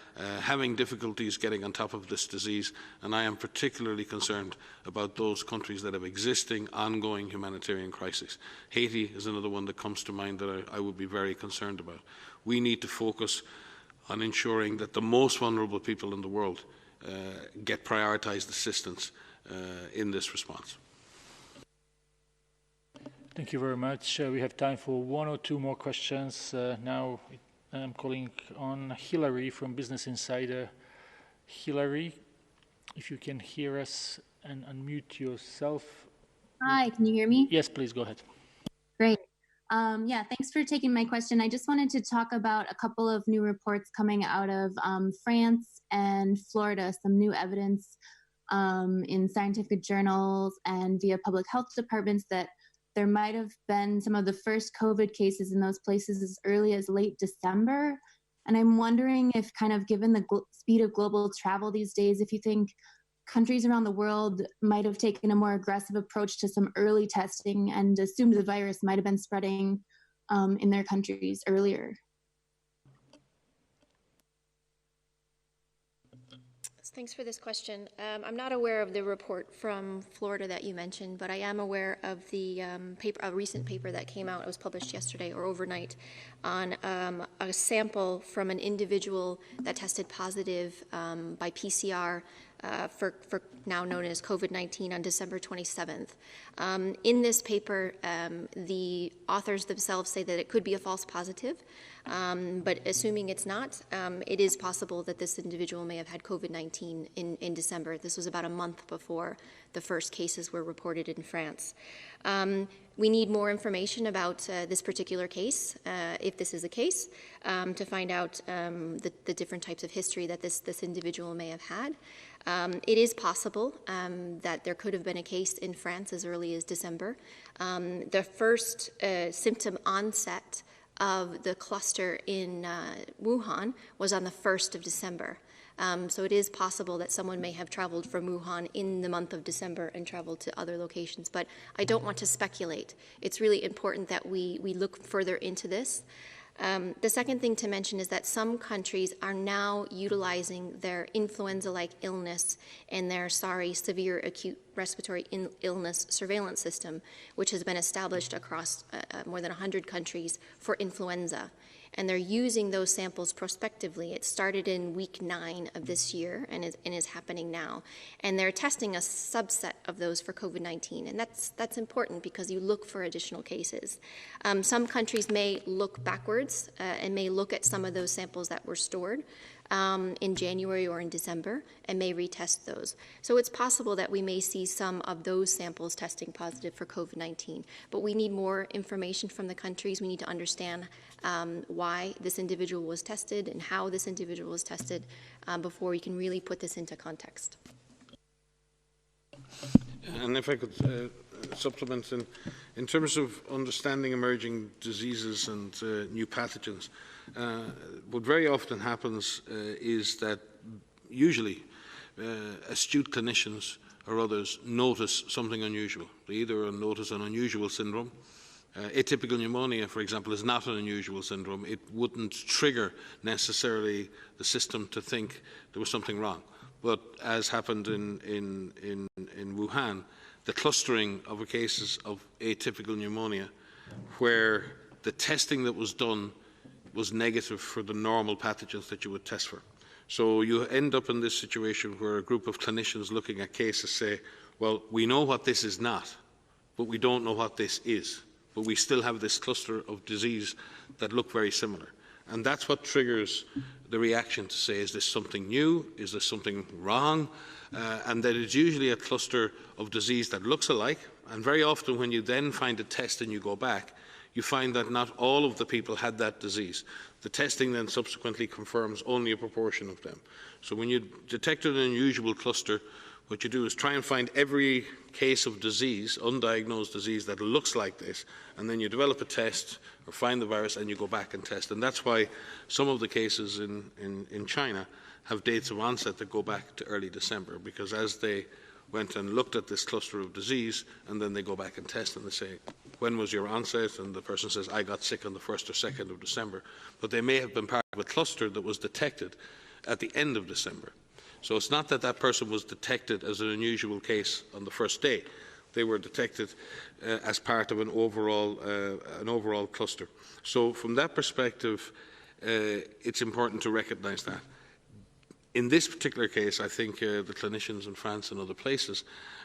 having difficulties getting on top of this disease, and I am particularly concerned about those countries that have existing ongoing humanitarian crises. Haiti is another one that comes to mind that I would be very concerned about. We need to focus on ensuring that the most vulnerable people in the world get prioritised assistance in this response. Thank you very much. We have time for one or two more questions. Now I'm calling on Hilary from Business Insider. Hilary, if you can hear us and unmute yourself. Hi, can you hear me? Yes, please go ahead. Great. Yeah, thanks for taking my question. I just wanted to talk about a couple of new reports coming out of France and Florida, some new evidence in scientific journals and via public health departments that there might have been some of the first COVID cases in those places as early as late December. And I'm wondering if, kind of given the speed of global travel these days, if you think countries around the world might have taken a more aggressive approach to some early testing and assumed the virus might have been spreading in their countries earlier. Thanks for this question. I'm not aware of the report from Florida that you mentioned, but I am aware of the a recent paper that came out. It was published yesterday or overnight on a sample from an individual that tested positive by PCR for now known as COVID-19 on December 27th. In this paper, the authors themselves say that it could be a false positive, but assuming it's not, it is possible that this individual may have had COVID-19 in December. This was about a month before the first cases were reported in France. We need more information about this particular case, if this is a case, to find out the different types of history that this individual may have had. It is possible that there could have been a case in France as early as December. The first symptom onset of the cluster in Wuhan was on the 1st of December. So it is possible that someone may have traveled from Wuhan in the month of December and traveled to other locations, but I don't want to speculate. It's really important that we look further into this. The second thing to mention is that some countries are now utilizing their influenza-like illness and their severe acute respiratory illness surveillance system, which has been established across more than 100 countries for influenza. And they're using those samples prospectively. It started in week 9 of this year and is happening now. And they're testing a subset of those for COVID-19. And that's important because you look for additional cases. Some countries may look backwards and may look at some of those samples that were stored in January or in December and may retest those. So it's possible that we may see some of those samples testing positive for COVID-19. But we need more information from the countries. We need to understand why this individual was tested and how this individual was tested before we can really put this into context. And if I could supplement, in terms of understanding emerging diseases and new pathogens, what very often happens is that usually astute clinicians or others notice something unusual. They either notice an unusual syndrome. Atypical pneumonia, for example, is not an unusual syndrome. It wouldn't trigger necessarily the system to think there was something wrong. But as happened in Wuhan, the clustering of cases of atypical pneumonia, where the testing that was done was negative for the normal pathogens that you would test for. So you end up in this situation where a group of clinicians looking at cases say, well, we know what this is not, but we don't know what this is. But we still have this cluster of disease that look very similar. And that's what triggers the reaction to say, is this something new? Is there something wrong? And that it's usually a cluster of disease that looks alike. And very often when you then find a test and you go back, you find that not all of the people had that disease. The testing then subsequently confirms only a proportion of them. So when you detect an unusual cluster, what you do is try and find every case of disease, undiagnosed disease, that looks like this, and then you develop a test or find the virus and you go back and test. And that's why some of the cases in China have dates of onset that go back to early December, because as they went and looked at this cluster of disease, and then they go back and test and they say, when was your onset? And the person says, I got sick on the 1st or 2nd of December. But they may have been part of a cluster that was detected at the end of December. So it's not that that person was detected as an unusual case on the first day. They were detected as part of an overall cluster. So from that perspective, it's important to recognise that. In this particular case, I think the clinicians in France and other places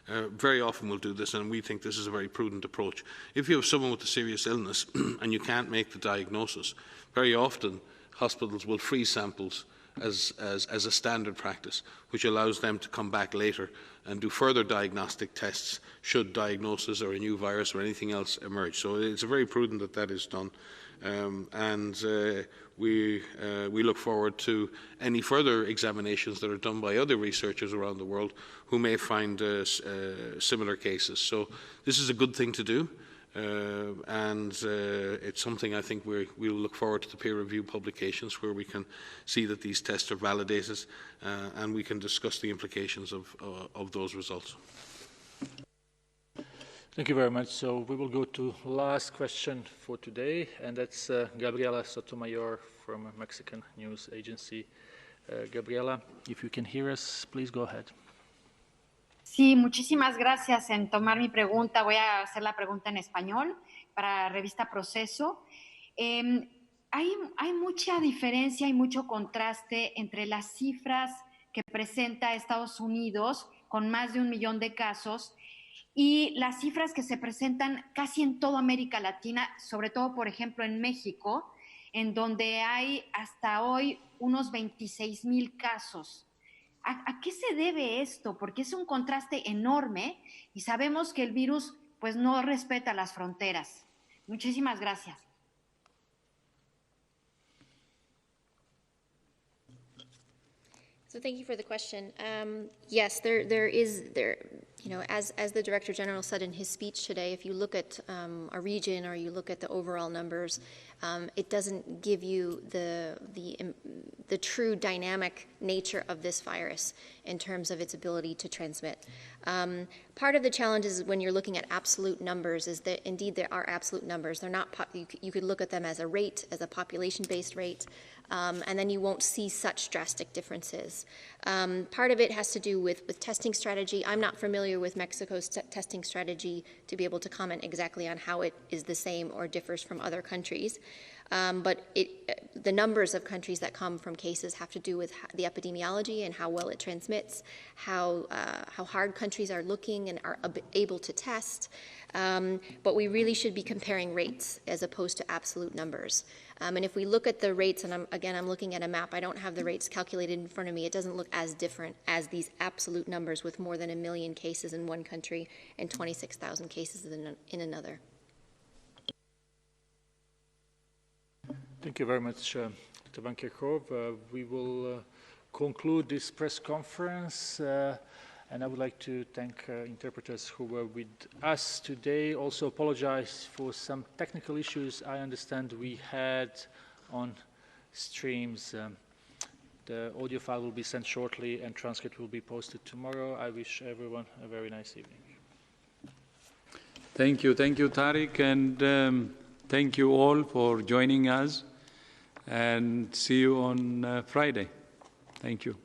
very often will do this, and we think this is a very prudent approach. If you have someone with a serious illness and you can't make the diagnosis, very often hospitals will freeze samples as a standard practice, which allows them to come back later and do further diagnostic tests should diagnosis or a new virus or anything else emerge. So it's very prudent that that is done. We look forward to any further examinations that are done by other researchers around the world who may find similar cases. So this is a good thing to do, and it's something I think we'll look forward to the peer review publications where we can see that these tests are validated and we can discuss the implications of those results. Thank you very much. So we will go to last question for today, and that's Gabriela Sotomayor from Mexican News Agency. Gabriela, if you can hear us, please go ahead. Sí, muchísimas gracias en tomar mi pregunta. Voy a hacer la pregunta en español para Revista Proceso. Hay mucha diferencia y mucho contraste entre las cifras que presenta Estados Unidos con más de 1 millón de casos y las cifras que se presentan casi en toda América Latina, sobre todo, por ejemplo, en México, en donde hay hasta hoy unos 26,000 casos. ¿A qué se debe esto? Porque es un contraste enorme y sabemos que el virus pues no respeta las fronteras. Muchísimas gracias. So thank you for the question. Yes, there is, you know, as the Director General said in his speech today, if you look at a region or you look at the overall numbers, it doesn't give you the true dynamic nature of this virus in terms of its ability to transmit. Part of the challenge is when you're looking at absolute numbers is that indeed there are absolute numbers. They're not, you could look at them as a rate, as a population-based rate, and then you won't see such drastic differences. Part of it has to do with testing strategy. I'm not familiar with Mexico's testing strategy to be able to comment exactly on how it is the same or differs from other countries. But the numbers of countries that come from cases have to do with the epidemiology and how well it transmits, how hard countries are looking and are able to test. But we really should be comparing rates as opposed to absolute numbers. And if we look at the rates, and I'm looking at a map, I don't have the rates calculated in front of me, it doesn't look as different as these absolute numbers with more than 1 million cases in one country and 26,000 cases in another. Thank you very much, Dr. Van Kerkhove. We will conclude this press conference, and I would like to thank interpreters who were with us today. Also apologize for some technical issues I understand we had on streams. The audio file will be sent shortly and transcript will be posted tomorrow. I wish everyone a very nice evening. Thank you, Tariq, and thank you all for joining us, and see you on Friday. Thank you.